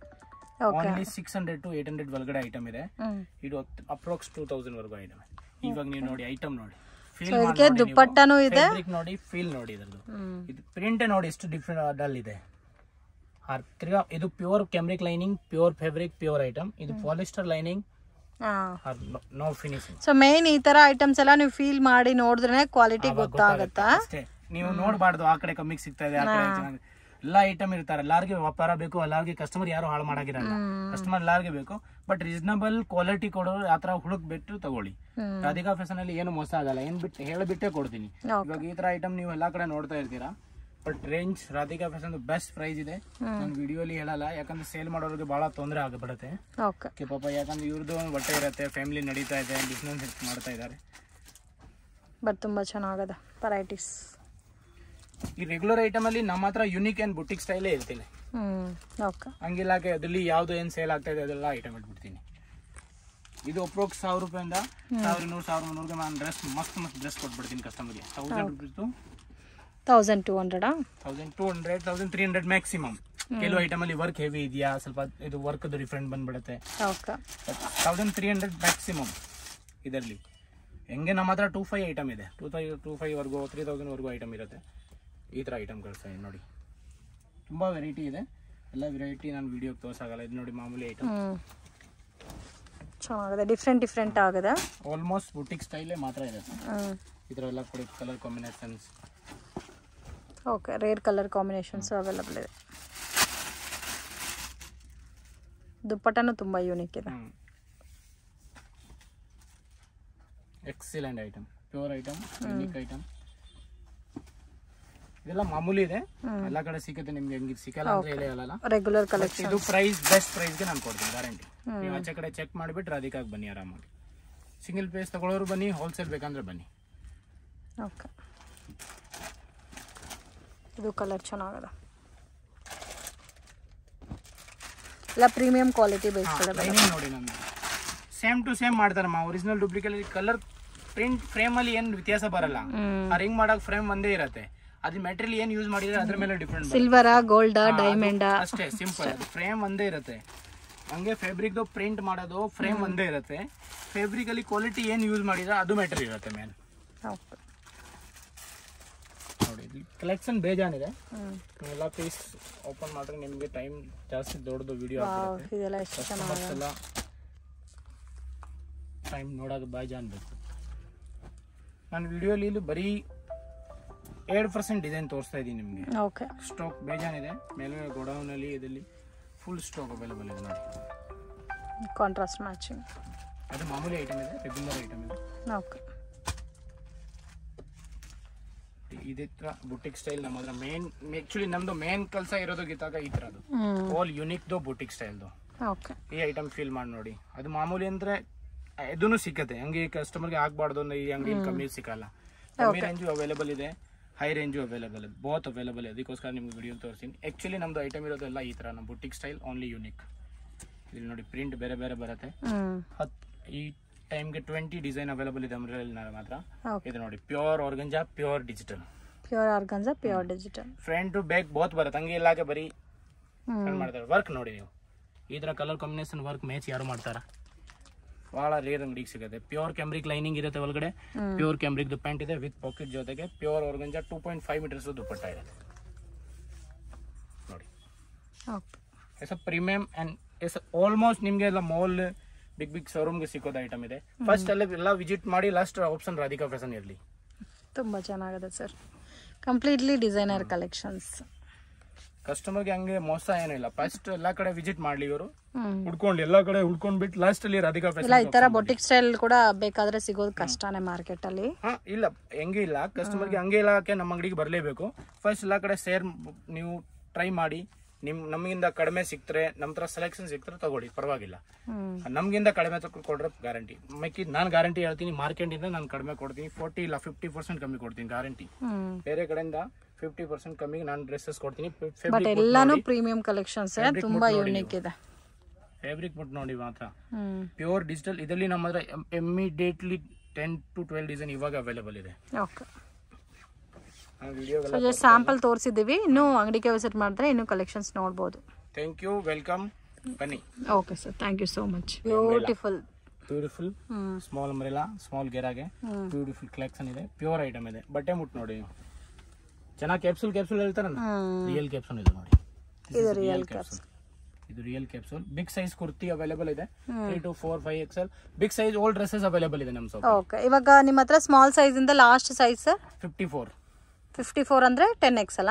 ಓನ್ಲಿ 600 to 800 ಒಳಗಡೆ ಐಟಮ್ ಇದೆ. ಇದು ಅಪ್ರಾಕ್ಸ್ 2000 ವರ್ಗು ಐಟಮ್. ಇವಾಗ ನೀವು ನೋಡಿ ಐಟಮ್ ನೋಡಿ, ಫೀಲ್ ದುಪಟ್ಟನೂ ಇದೆ ನೋಡಿ, ಫೀಲ್ ನೋಡಿ ಇದ್ರದ್ದು. ಇದು ಪ್ರಿಂಟ್ ನೋಡಿ ಎಷ್ಟು ಡಿಫ್ರೆಂಟ್ ಡಲ್ ಇದೆ. ಇದು pure cambric lining, pure fabric, pure item. ಇದು polyester lining, no finishing. So main ಈ ತರ ಐಟಮ್ಸ್ ಎಲ್ಲ ನೀವು ಫೀಲ್ ಮಾಡಿ ನೋಡಿದ್ರೆ ಕ್ವಾಲಿಟಿ ಗೊತ್ತಾಗುತ್ತಾ. ನೀವು ನೋಡಬಾರ್ದು ಆ ಕಡೆ ಕಮ್ಮಿಗೆ ಸಿಗ್ತಾ ಇದೆ, ಆ ಕಡೆ ಎಲ್ಲ ಐಟಮ್ ಇರ್ತಾರೆ. ಎಲ್ಲಾರ್ಗೆ ವ್ಯಾಪಾರ ಬೇಕು, ಎಲ್ಲಾರ್ಗೆ ಕಸ್ಟಮರ್ ಯಾರು ಹಾಳು ಮಾಡಾಗಿರಲ್ಲ, ಕಸ್ಟಮರ್ ಎಲ್ಲಾರ್ಗೆ ಬೇಕು. ಬಟ್ ರೀಸನಬಲ್ ಕ್ವಾಲಿಟಿ ಕೊಡೋರು ಆತರ ಹುಡುಕ್ ಬಿಟ್ಟು ತಗೊಳ್ಳಿ. ರಾಧಿಕಾ ಫ್ಯಾಷನ್ ಅಲ್ಲಿ ಏನು ಮೋಸ ಆಗಲ್ಲ, ಏನ್ ಬಿಟ್ಟು ಹೇಳಿಬಿಟ್ಟೆ ಕೊಡ್ತೀನಿ. ಇವಾಗ ಈ ತರ ಐಟಮ್ ನೀವು ಎಲ್ಲಾ ಕಡೆ ನೋಡ್ತಾ ಇರ್ತೀರಾ, but range Radhika fashion best price ಇದೆ. ನಾನು ವಿಡಿಯೋಲಿ ಹೇಳಲ್ಲ, ಯಾಕಂದ್ರೆ ಸೇಲ್ ಮಾಡೋರಿಗೆ ಬಹಳ ತೊಂದರೆ ಆಗಬಿಡುತ್ತೆ ಪಾಪ. ಯಾಕಂದ್ರೆ ಇವ್ರದ್ದು ಬಟ್ಟೆ ಇರುತ್ತೆ, ಫ್ಯಾಮಿಲಿ ನಡೀತಾ ಇದೆ, ಬಿಸ್ನೆಸ್ ಮಾಡ್ತಾ ಇದ್ದಾರೆ. ಬಟ್ ತುಂಬಾ ಚೆನ್ನಾಗದ ವೆರೈಟೀಸ್. ಈ ರೆಗ್ಯುಲರ್ ಐಟಮ್ ಅಲ್ಲಿ ನಮ್ಮ ಹತ್ರ ಯೂನಿಕ್ ಅಂಡ್ ಬುಟಿಕ್ ಸ್ಟೈಲೇ ಇರ್ತೀನಿ. ಹಂಗಿಲ್ಲ ಅದ್ರಲ್ಲಿ ಯಾವ್ದು ಏನ್ ಸೇಲ್ ಆಗ್ತಾ ಇದೆ ಅದೆಲ್ಲ ಐಟಮ್ ಇಟ್ಬಿಡ್ತೀನಿ. ಇದು ಅಪ್ರೋಕ್ಸ್ 1000 ರೂಪಾಯಿಂದ 1200 1300 ನಾನು ಡ್ರೆಸ್ ಮಸ್ತ್ ಡ್ರೆಸ್ ಕೊಟ್ಬಿಡ್ತೀನಿ ಕಸ್ಟಮರ್ಗೆ. 1000 ರೂಪೀಸ್ 1200 1200 1300 ಮ್ಯಾಕ್ಸಿಮಮ್. ಕೆಲವು ಐಟಮ್ ಅಲ್ಲಿ ವರ್ಕ್ ಹೆವಿ ಇದೆಯಾ, ಸ್ವಲ್ಪ ಇದು ವರ್ಕ್ ಡಿಫ್ರೆಂಟ್ ಬಂದ್ಬಿಡುತ್ತೆ. 1300 ಮ್ಯಾಕ್ಸಿಮಮ್ ಇದರಲ್ಲಿ. ಹೆಂಗೆ ನಮ್ಮ ಹತ್ರ 25 ಐಟಮ್ ಇದೆ, 25 ವರ್ಗು 3000 ವರ್ಗು ಐಟಮ್ ಇರುತ್ತೆ. ಈ ಥರ ಐಟಮ್ ಕಳಿಸ್ತಾ ನೋಡಿ, ತುಂಬ ವೆರೈಟಿ ಇದೆ. ಎಲ್ಲ ವೆರೈಟಿ ನಾನು ವಿಡಿಯೋಗೆ ತೋರ್ಸಾಗಲ್ಲ. ಇದು ನೋಡಿ ಮಾಮೂಲಿ ಐಟಮ್, ಚೆನ್ನಾಗಿದೆ, ಡಿಫ್ರೆಂಟ್ ಆಗಿದೆ. ಆಲ್ಮೋಸ್ಟ್ ಬುಟಿಕ್ ಸ್ಟೈಲೇ ಮಾತ್ರ ಇರುತ್ತೆ. ಇದರೆಲ್ಲ ಕೊಡಿ colour combinations. Okay, rare colour combinations available ಇದೆ. ದುಪ್ಪಟ್ಟನೂ ತುಂಬ ಯೂನಿಕ್ ಇದೆ. Excellent item, pure item, unique item. ಇದೆಲ್ಲ ಮಾಮೂಲಿ ಇದೆ, ಎಲ್ಲ ಕಡೆ ಸಿಗುತ್ತೆ ನಿಮ್ಗೆ. ಹೆಂಗೆ ಸಿಕ್ಕಲ್ಲ ಅಂತ ಹೇಳಲ್ಲ, ರೆಗ್ಯುಲರ್ ಕಲೆಕ್ಷನ್. ಇದು ಪ್ರೈಸ್ ಬೆಸ್ಟ್ ಪ್ರೈಸ್ಗೆ ನಾನು ಕೊಡ್ತೀನಿ, ಗ್ಯಾರಂಟಿ. ನೀವು ಆಚೆ ಕಡೆ ಚೆಕ್ ಮಾಡಿಬಿಟ್ಟು ರಾಧಿಕಾಗೆ ಬನ್ನಿ ಆರಾಮಾಗಿ. ಸಿಂಗಲ್ ಪೀಸ್ ತಗೊಳ್ಳೋರು ಬನ್ನಿ, ಹೋಲ್ಸೇಲ್ ಬೇಕಂದ್ರೆ ಬನ್ನಿ. ಓಕೆ, ಇದು ಕಲರ್ ಚೆನ್ನಾಗಿದೆ, ಎಲ್ಲ ಪ್ರೀಮಿಯಂ ಕ್ವಾಲಿಟಿ ಬೇಸ್ಡ್. ಲೈನಿಂಗ್ ನೋಡಿ ನಮಗೆ ಸೇಮ್ ಟು ಸೇಮ್ ಮಾಡ್ತಾರಮ್ಮ. Original duplicate colour print frame ಅಲ್ಲಿ ಏನು ವ್ಯತ್ಯಾಸ ಬರಲ್ಲ. ಆ ರಿಂಗ್ ಮಾಡಕ್ ಫ್ರೇಮ್ ಒಂದೇ ಇರುತ್ತೆ, ಅದ್ರ ಮೆಟೀರಿಯಲ್ ಏನ್ ಯೂಸ್ ಮಾಡಿದ್ರೆ ಅದ್ರ ಮೇಲೆ ಡಿಫ್ರೆಂಟ್. ಸಿಲ್ವರ್, ಗೋಲ್ಡ್, ಡೈಮಂಡ್ ಅಷ್ಟೇ, ಸಿಂಪಲ್. ಫ್ರೇಮ್ ಒಂದೇ ಇರುತ್ತೆ. ಹಂಗೆ ಫ್ಯಾಬ್ರಿಕ್ ಪ್ರಿಂಟ್ ಮಾಡೋದು ಫ್ರೇಮ್ ಒಂದೇ ಇರುತ್ತೆ. ಫ್ಯಾಬ್ರಿಕ್ ಅಲ್ಲಿ ಕ್ವಾಲಿಟಿ ಏನ್ ಯೂಸ್ ಮಾಡಿದ್ರೆ ಅದು ಮ್ಯಾಟರ್ ಇರುತ್ತೆ ಮೇನ್. ನೋಡಿ ಕಲೆಕ್ಷನ್ ಬೇಜಾನಿದೆ. ಎಲ್ಲ ಪೀಸ್ ಓಪನ್ ಮಾಡ್ರೆ ನಿಮ್ಗೆ ಟೈಮ್ ಜಾಸ್ತಿ ದೊಡ್ಡದು ವಿಡಿಯೋ ಎಲ್ಲ ಟೈಮ್ ನೋಡೋದು ಬೇಜಾನ್ ಬೇಕು. ನಾನು ವಿಡಿಯೋಲಿ ಇಲ್ಲಿ ಬರೀ 7% ಡಿಸೈನ್ ತೋರಿಸ್ತಾ ಇದ್ದೀನಿ ನಿಮಗೆ. ಸ್ಟಾಕ್ ಬೇಜಾನಿದೆ. ಮೇಲೆ ಗೋಡೌನ್ ಅಲ್ಲಿ ಇದರಲ್ಲಿ ಫುಲ್ ಸ್ಟಾಕ್ ಅವೈಲೇಬಲ್ ಇದೆ ನೋಡಿ. Contrast matching. ಅದು ಮಾಮೂಲಿ ಐಟಮ್ ಇದೆ, ರೆಗ್ಯುಲರ್ ಐಟಮ್ ಇದೆ. ಓಕೆ, ಇದೇ ತರ ಬುಟಿಕ್ ಸ್ಟೈಲ್ ನಮ್ಮ ಹತ್ರ ಮೇನ್. ಆಕ್ಚುಲಿ ನಮ್ದು ಮೇನ್ ಕೆಲಸ ಇರೋದು ಗೀತಾಗ ಈ ತರದು ಆಲ್ ಯೂನಿಕ್ ದೋ ಬುಟಿಕ್ ಸ್ಟೈಲ್ದು. ಈ ಐಟಮ್ ಫೀಲ್ ಮಾಡಿ ನೋಡಿ. ಅದು ಮಾಮೂಲಿ ಅಂದ್ರೆ ಇದನ್ನು ಸಿಕ್ಕತ್ತೆ, ಹಂಗೆ ಕಸ್ಟಮರ್ಗೆ ಆಗ್ಬಾರ್ದು ಅಂದ್ರೆ ಈ ಅಂಗಡಿ ಕಮ್ಮಿ ಸಿಕ್ಕಲ್ಲ. ಕಮ್ಮಿ ರೇಂಜು ಅವೈಲೇಬಲ್ ಇದೆ, ಹೈ ರೇಂಜು ಅವೈಲೇಬಲ್ ಇದೆ, ಬೋತ್ ಅವೈಲೇಬಲ್ ಇದೆ. ಅದಕ್ಕೋಸ್ಕರ ನಿಮ್ಗೆ ವಿಡಿಯೋ ತೋರಿಸ್ತೀನಿ. ಆಕ್ಚುಲಿ ನಮ್ದು ಐಟಮ್ ಇರೋದೆಲ್ಲ ಈ ತರ, ನಮ್ಮ ಬುಟಿಕ್ ಸ್ಟೈಲ್ ಓನ್ಲಿ ಯೂನಿಕ್. ಇಲ್ಲಿ ನೋಡಿ ಪ್ರಿಂಟ್ ಬೇರೆ ಬೇರೆ ಬರುತ್ತೆ. ಈ ಟೈಮ್ಗೆ 20 ಡಿಸೈನ್ ಅವೈಲೇಬಲ್ ಇದೆ ಅಂಬ್ರೆಲಾ ಮಾತ್ರ. ಇದು ನೋಡಿ pure organza, pure digital. Front to back both ಬರುತ್ತೆ, ಹಂಗೆ ಇಲ್ಲಾಗೆ ಬರೀ ಮಾಡ್ತಾರೆ. ವರ್ಕ್ ನೋಡಿ ನೀವು, ಈ ತರ ಕಲರ್ ಕಾಂಬಿನೇಷನ್ ವರ್ಕ್ ಮ್ಯಾಚ್ ಯಾರು ಮಾಡ್ತಾರ? ಬಹಳ ರೇರ್ ಅಂಗಡಿಗೆ ಸಿಗುತ್ತೆ. ಪ್ಯೂರ್ ಕ್ಯಾಮ್ರಿಕ್ ಲೈನಿಂಗ್ ಇರುತ್ತೆ ಒಳಗಡೆ, ಪ್ಯೂರ್ ಕ್ಯಾಮ್ರಿಕ್ ಪ್ಯಾಂಟ್ ಇದೆ ವಿತ್ ಪಾಕೆಟ್ ಜೊತೆಗೆ. ಪ್ಯೂರ್ ಆರ್ಗಂಜಾ 2.5 ಮೀಟರ್ಸ್ ದುಪ್ಪಟ್ಟ ಇದೆ ನೋಡಿ. ಪ್ರೀಮಿಯಂ ಅಂಡ್ ಆಲ್ಮೋಸ್ಟ್ ನಿಮ್ಗೆ ಎಲ್ಲ ಮಾಲ್ ಬಿಗ್ ಶೋರೂಮ್ಗೆ ಸಿಕ್ಕೋದು ಐಟಮ್ ಇದೆ. ಫಸ್ಟ್ ಎಲ್ಲ ವಿಸಿಟ್ ಮಾಡಿ, ಲಾಸ್ಟ್ ಆಪ್ಷನ್ ರಾಧಿಕಾ ಫ್ಯಾಷನ್ ಇರಲಿ. ತುಂಬಾ ಚೆನ್ನಾಗಿದೆ ಸರ್, ಕಂಪ್ಲೀಟ್ಲಿ ಡಿಸೈನರ್ ಕಲೆಕ್ಷನ್ಸ್. ಕಸ್ಟಮರ್ಗೆ ಹಂಗೆ ಮೋಸ ಏನಿಲ್ಲ, ಫಸ್ಟ್ ಎಲ್ಲಾ ಕಡೆ ವಿಸಿಟ್ ಮಾಡ್ಲಿ ಇವರು, ಹುಡ್ಕೊಂಡು ಎಲ್ಲಾ ಕಡೆ ಹುಡ್ಕೊಂಡ್ಬಿಟ್ಟು ಲಾಸ್ಟ್ ಅಲ್ಲಿ ರಾಧಿಕಾ ಫ್ಯಾಷನ್. ಇಲ್ಲ, ಈ ತರ ಬೊಟಿಕ್ ಸ್ಟೈಲ್ ಕೂಡ ಬೇಕಾದ್ರೆ ಸಿಗೋದು ಕಷ್ಟನೇ ಮಾರ್ಕೆಟ್ ಅಲ್ಲಿ. ಇಲ್ಲ ಹೆಂಗೆ ಇಲ್ಲ, ಕಸ್ಟಮರ್ಗೆ ಹಂಗೆ ಇಲ್ಲಕ್ಕೆ ನಮ್ಮ ಅಂಗಡಿಗೆ ಬರಲೇಬೇಕು. ಫಸ್ಟ್ ಎಲ್ಲಾ ಕಡೆ ನೀವು ಟ್ರೈ ಮಾಡಿ, ನಮಗಿಂದ ಕಡಿಮೆ ಸಿಕ್ತರೆ, ನಮ್ ತರ ಸೆಲೆಕ್ಷನ್ ಸಿಕ್ತರೆ ತಗೊಳ್ಳಿ, ಪರವಾಗಿಲ್ಲ. ನಮ್ಗಿಂದ ಕಡಿಮೆ ಕೊಡ್ರೆ ಗ್ಯಾರಂಟಿ. ನಾನು ಗ್ಯಾರಂಟಿ ಹೇಳ್ತೀನಿ, ಮಾರ್ಕೆಟ್ ಇಂದ ನಾನು ಕಡಿಮೆ ಕೊಡ್ತೀನಿ, 40 ಇಲ್ಲ 50% ಕಮ್ಮಿ ಕೊಡ್ತೀನಿ ಗ್ಯಾರಂಟಿ. ಬೇರೆ ಕಡೆಯಿಂದ 50% ಕಮ್ಮಿಗೆ ನಾನು ಡ್ರೆಸ್ಸಸ್ ಕೊಡ್ತೀನಿ. ಬಟ್ ಎಲ್ಲಾನು ಪ್ರೀಮಿಯಂ ಕಲೆಕ್ಷನ್ಸ್, ತುಂಬಾ ಯೂನಿಕ್ ಇದೆ. ಫ್ಯಾಬ್ರಿಕ್ ಮುಟ್ ನೋಡಿ ಮಾತ್ರ, ಪ್ಯೂರ್ ಡಿಜಿಟಲ್. ಇದರಲ್ಲಿ ನಮ್ಮ ಹತ್ರ ಇಮಿಡಿಯೇಟ್ಲಿ 10 to 12 ಡಿಸೈನ್ ಇವಾಗ ಅವೈಲೇಬಲ್ ಇದೆ. ಓಕೆ, ಜಸ್ಟ್ ಸ್ಯಾಂಪಲ್ ತೋರಿಸಿದ್ದೀವಿ, ಇನ್ನು ಅಂಗಡಿಗೆ ವಿಸಿಟ್ ಮಾಡಿದ್ರೆ ಇನ್ನು ಕಲೆಕ್ಷನ್ಸ್ ನೋಡ್ಬೋದು. ಥ್ಯಾಂಕ್ ಯು, ವೆಲ್ಕಮ್, ಬನ್ನಿ. Okay sir, thank you so much. Beautiful small umbrella, small ಗೆರಾಗೆ ಬ್ಯೂಟಿಫುಲ್ ಕಲೆಕ್ಷನ್ ಇದೆ, ಪ್ಯೂರ್ ಐಟಮ್ ಇದೆ. ಬಟ್ಟೆ ಮುಟ್ ನೋಡಿ ಚೆನ್ನಾಗಿ, ಕ್ಯಾಪ್ಸೂಲ್ ಹೇಳ್ತಾರಲ್ಲ, ರಿಯಲ್ ಕ್ಯಾಪ್ಸೂಲ್ ಇದೆ ನೋಡಿ. ಇದು ರಿಯಲ್ ಕ್ಯಾಪ್ಸೂಲ್, ಇದು real capsule. Big size kurti available ಇದೆ, 3 to 4, 5 XL. Big size old dresses available ಇದೆ ನಮ್ಮ ಶಾಪ್. ಓಕೆ, ಇವಾಗ ನಿಮ್ಮ ಹತ್ರ ಸ್ಮಾಲ್ ಸೈಜ್ ಇಂದ ಲಾಸ್ಟ್ ಸೈಜ್ ಸರ್ 54 ಅಂದ್ರೆ 10XL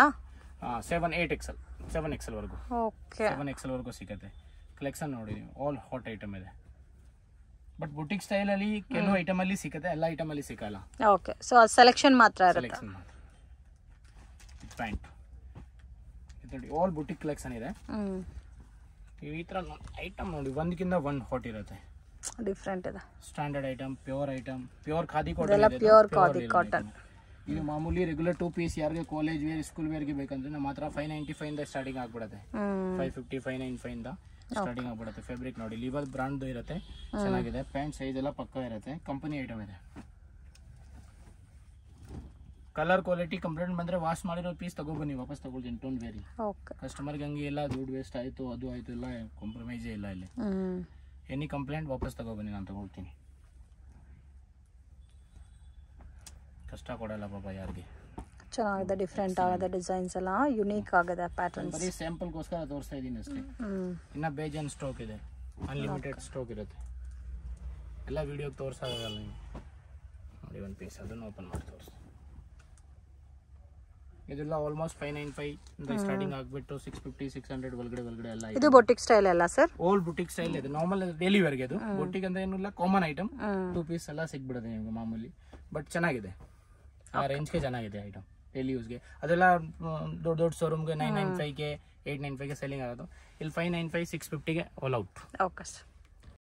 7, 8XL, 7XL ವರೆಗೂ. ಓಕೆ, 7XL ವರೆಗೂ ಸಿಗುತ್ತೆ. ಕಲೆಕ್ಷನ್ ನೋಡಿ, ಆಲ್ ಹಾಟ್ ಐಟಮ್ ಇದೆ. ಬಟ್ ಬುಟಿಕ್ ಸ್ಟೈಲ್ ಅಲ್ಲಿ ಕೆಲವು ಐಟಮ್ ಅಲ್ಲಿ ಸಿಗುತ್ತೆ, ಎಲ್ಲ ಐಟಮ್ ಅಲ್ಲಿ ಸಿಗಲ್ಲ. ಓಕೆ, ಸೊ ಸೆಲೆಕ್ಷನ್ ಮಾತ್ರ ಇರುತ್ತೆ. ಪ್ಯಾಂಟ್ ಇದು ಆಲ್ ಬುಟಿಕ್ ಕಲೆಕ್ಷನ್ ಇದೆ. ಈ ತರ ಐಟಮ್ ನೋಡಿ, ಒಂದಕ್ಕಿಂತ ಒಂದು ಹಾಟ್ ಇರುತ್ತೆ, ಡಿಫರೆಂಟ್ ಇದೆ. Standard item, pure khadi cotton. ಇದು ಮಾಮೂಲಿ ರೆಗ್ಯುಲರ್ 2 ಪೀಸ್ ಯಾರಿಗೆ ಕಾಲೇಜ್ ವೇರ್, ಸ್ಕೂಲ್ ವೇರ್ಗೆ ಬೇಕಂದ್ರೆ ನಮ್ಮ ಹತ್ರ 595 ಇಂದ ಸ್ಟಾರ್ಟಿಂಗ್ ಆಗ್ಬಿಡುತ್ತೆ. 550, 595 ಇಂದ ಸ್ಟಾರ್ಟಿಂಗ್ ಆಗ್ಬಿಡುತ್ತೆ. ಫ್ಯಾಬ್ರಿಕ್ ನೋಡಿ, ಲಿವರ್ ಬ್ರಾಂಡ್ ಇರುತ್ತೆ, ಚೆನ್ನಾಗಿದೆ. ಪ್ಯಾಂಟ್ ಸೈಜ್ ಎಲ್ಲ ಪಕ್ಕ ಇರುತ್ತೆ, ಕಂಪನಿ ಐಟಮ್ ಇದೆ. ಕಲರ್ ಕ್ವಾಲಿಟಿ ಕಂಪ್ಲೇಂಟ್ ಬಂದ್ರೆ ವಾಶ್ ಮಾಡಿರೋ ಪೀಸ್ ತಗೊಬನ್ನಿ, ವಾಪಸ್ ತಗೊಳ್ತೀನಿ, ಡೋಂಟ್ ವೆರಿ. ಕಸ್ಟಮರ್ಗೆ ಹಂಗೆ ಎಲ್ಲ ದುಡ್ಡು ವೇಸ್ಟ್ ಆಯ್ತು, ಅದು ಆಯ್ತು, ಎಲ್ಲ ಕಾಂಪ್ರಮೈಸೇ ಇಲ್ಲ ಇಲ್ಲಿ. ಎನಿ ಕಂಪ್ಲೇಂಟ್ ವಾಪಸ್ ತಗೊಬನ್ನಿ, ನಾನು ತಗೊಳ್ತೀನಿ. ಕಷ್ಟ ಕೊಡಲ್ಲ ಪಾಪ ಯಾರಿಗೆ. ಚೆನ್ನಾಗಿದೆ, ಡಿಫರೆಂಟ್ ಆಗಿದೆ, ಡಿಸೈನ್ಸ್ ಎಲ್ಲ ಯೂನಿಕ್ ಆಗಿದೆ, ಪ್ಯಾಟರ್ನ್ಸ್. ಬರೀ ಸ್ಯಾಂಪಲ್ ಗೋಸ್ಕರ ತೋರಿಸ್ತಾ ಇದ್ದೀನಿ ಅಷ್ಟೇ. ಇನ್ನ ಬೇಜಾನ್ ಸ್ಟಾಕ್ ಇದೆ, ಅನ್ಲಿಮಿಟೆಡ್ ಸ್ಟಾಕ್ ಇರುತ್ತೆ. ಎಲ್ಲ ವಿಡಿಯೋ ತೋರಿಸೋದಾಗಲ್ಲ. ನೋಡಿ ಒಂದು ಪೀಸ್, ಅದನ್ನು ಓಪನ್ ಮಾಡಿ ತೋರಿಸ್ತೀನಿ. ಇದೆಲ್ಲ ಆಲ್ಮೋಸ್ಟ್ 595 ಇಂದ ಸ್ಟಾರ್ಟಿಂಗ್ ಆಗ್ಬಿಟ್ಟು 650, 600 ಒಳಗಡೆ ಎಲ್ಲ. ಇದು ಬೊಟಿಕ್ ಸ್ಟೈಲ್ ಅಲ್ಲ ಸರ್? ಓಲ್ಡ್ ಬುಟಿಕ್ ಸ್ಟೈಲ್ ಇದೆ, ನಾರ್ಮಲ್ ಡೈಲಿ ವೇರ್ಗೆ. ಅದು ಬುಟಿಕ್ ಅಂತ ಏನಿಲ್ಲ, ಕಾಮನ್ ಐಟಮ್. 2 ಪೀಸ್ ಎಲ್ಲ ಸಿಗ್ಬಿಡುತ್ತೆ ನಿಮ್ಗೆ ಮಾಮೂಲಿ. ಬಟ್ ಚೆನ್ನಾಗಿದೆ, ಆ ರೇಂಜ್ಗೆ ಚೆನ್ನಾಗಿದೆ ಐಟಮ್, ಡೈಲಿ ಯೂಸ್ಗೆ. ಅದೆಲ್ಲ ದೊಡ್ಡ ಶೋರೂಮ್ಗೆ 995ಗೆ 895ಗೆ ಸೆಲ್ಲಿಂಗ್ ಆಗೋದು. ಇಲ್ಲಿ 595, 650ಗೆ ಆಲ್ ಔಟ್. Okay sir.